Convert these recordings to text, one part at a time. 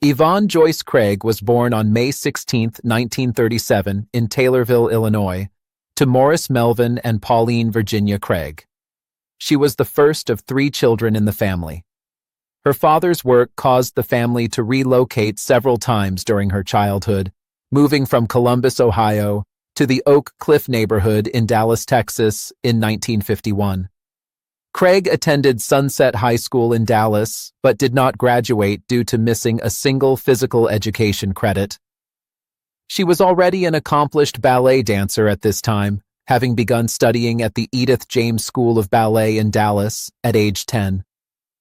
Yvonne Joyce Craig was born on May 16, 1937, in Taylorville, Illinois, to Morris Melvin and Pauline Virginia Craig. She was the first of 3 children in the family. Her father's work caused the family to relocate several times during her childhood, moving from Columbus, Ohio, to the Oak Cliff neighborhood in Dallas, Texas, in 1951. Craig attended Sunset High School in Dallas, but did not graduate due to missing a single physical education credit. She was already an accomplished ballet dancer at this time, having begun studying at the Edith James School of Ballet in Dallas at age 10.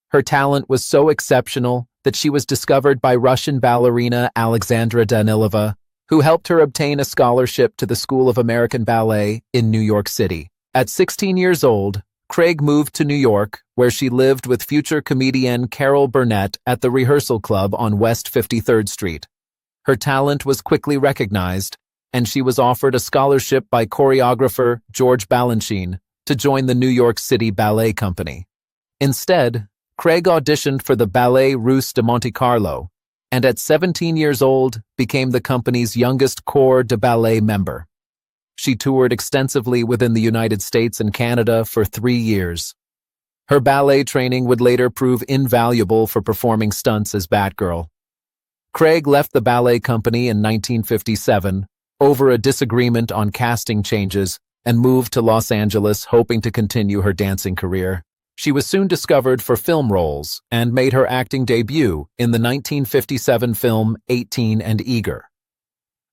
Her talent was so exceptional that she was discovered by Russian ballerina Alexandra Danilova, who helped her obtain a scholarship to the School of American Ballet in New York City. At 16 years old, Craig moved to New York, where she lived with future comedian Carol Burnett at the Rehearsal Club on West 53rd Street. Her talent was quickly recognized, and she was offered a scholarship by choreographer George Balanchine to join the New York City Ballet Company. Instead, Craig auditioned for the Ballet Russe de Monte Carlo, and at 17 years old became the company's youngest corps de ballet member. She toured extensively within the United States and Canada for 3 years. Her ballet training would later prove invaluable for performing stunts as Batgirl. Craig left the ballet company in 1957 over a disagreement on casting changes and moved to Los Angeles, hoping to continue her dancing career. She was soon discovered for film roles and made her acting debut in the 1957 film 18 and Eager.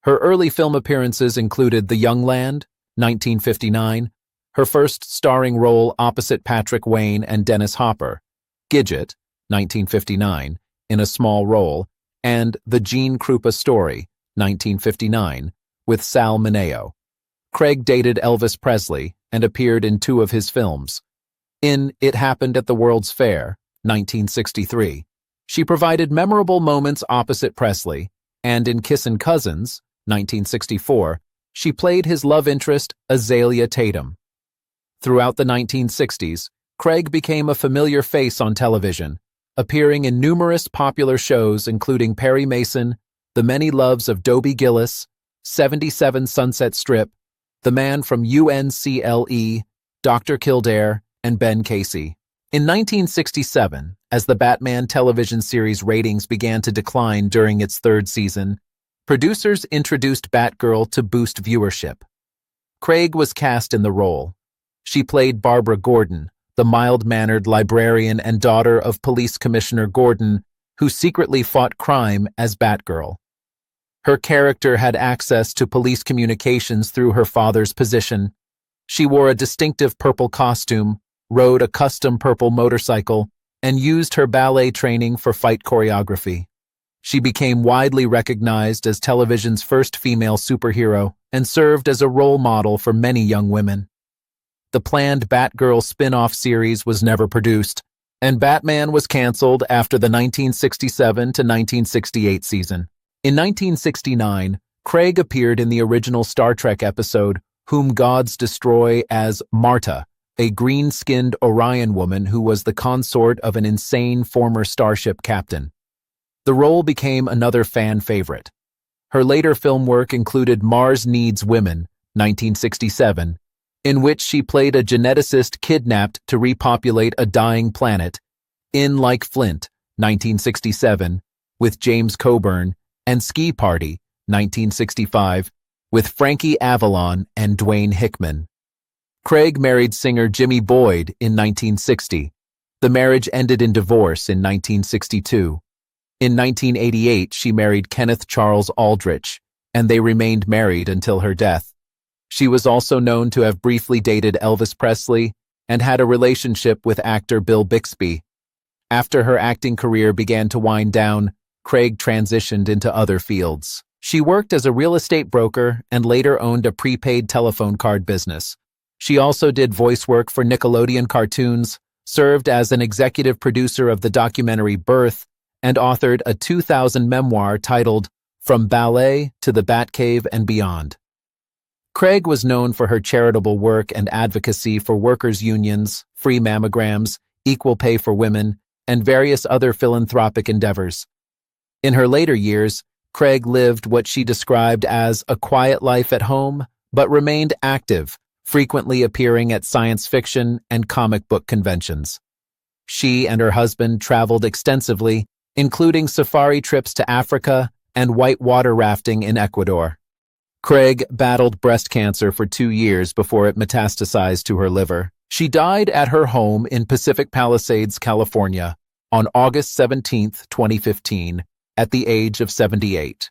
Her early film appearances included The Young Land, 1959, her first starring role opposite Patrick Wayne and Dennis Hopper, Gidget, 1959, in a small role, and The Gene Krupa Story, 1959, with Sal Mineo. Craig dated Elvis Presley and appeared in 2 of his films. In It Happened at the World's Fair, 1963, she provided memorable moments opposite Presley, and in Kissin' Cousins, 1964, she played his love interest, Azalea Tatum. Throughout the 1960s, Craig became a familiar face on television, appearing in numerous popular shows including Perry Mason, The Many Loves of Dobie Gillis, 77 Sunset Strip, The Man from UNCLE, Dr. Kildare, and Ben Casey. In 1967, as the Batman television series ratings began to decline during its 3rd season, producers introduced Batgirl to boost viewership. Craig was cast in the role. She played Barbara Gordon, the mild-mannered librarian and daughter of Police Commissioner Gordon, who secretly fought crime as Batgirl. Her character had access to police communications through her father's position. She wore a distinctive purple costume, rode a custom purple motorcycle, and used her ballet training for fight choreography. She became widely recognized as television's first female superhero and served as a role model for many young women. The planned Batgirl spin-off series was never produced, and Batman was canceled after the 1967 to 1968 season. In 1969, Craig appeared in the original Star Trek episode Whom Gods Destroy as Marta, a green-skinned Orion woman who was the consort of an insane former starship captain. The role became another fan favorite. Her later film work included Mars Needs Women, 1967, in which she played a geneticist kidnapped to repopulate a dying planet, In Like Flint, 1967, with James Coburn, and Ski Party, 1965, with Frankie Avalon and Dwayne Hickman. Craig married singer Jimmy Boyd in 1960. The marriage ended in divorce in 1962. In 1988, she married Kenneth Charles Aldrich, and they remained married until her death. She was also known to have briefly dated Elvis Presley and had a relationship with actor Bill Bixby. After her acting career began to wind down, Craig transitioned into other fields. She worked as a real estate broker and later owned a prepaid telephone card business. She also did voice work for Nickelodeon cartoons, served as an executive producer of the documentary Birth, and authored a 2000 memoir titled From Ballet to the Batcave and Beyond. Craig was known for her charitable work and advocacy for workers' unions, free mammograms, equal pay for women, and various other philanthropic endeavors. In her later years, Craig lived what she described as a quiet life at home, but remained active, frequently appearing at science fiction and comic book conventions. She and her husband traveled extensively, including safari trips to Africa and whitewater rafting in Ecuador. Craig battled breast cancer for 2 years before it metastasized to her liver. She died at her home in Pacific Palisades, California, on August 17, 2015, at the age of 78.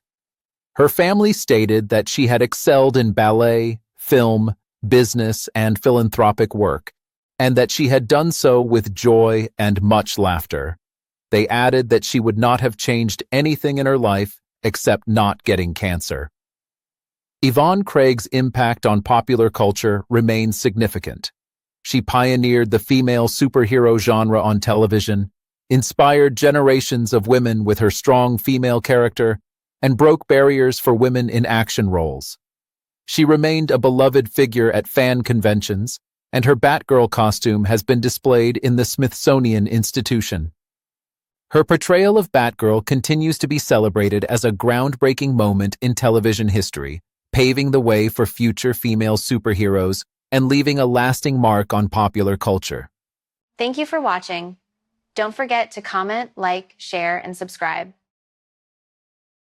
Her family stated that she had excelled in ballet, film, business, and philanthropic work, and that she had done so with joy and much laughter. They added that she would not have changed anything in her life except not getting cancer. Yvonne Craig's impact on popular culture remains significant. She pioneered the female superhero genre on television, inspired generations of women with her strong female character, and broke barriers for women in action roles. She remained a beloved figure at fan conventions, and her Batgirl costume has been displayed in the Smithsonian Institution. Her portrayal of Batgirl continues to be celebrated as a groundbreaking moment in television history, paving the way for future female superheroes and leaving a lasting mark on popular culture. Thank you for watching. Don't forget to comment, like, share, and subscribe.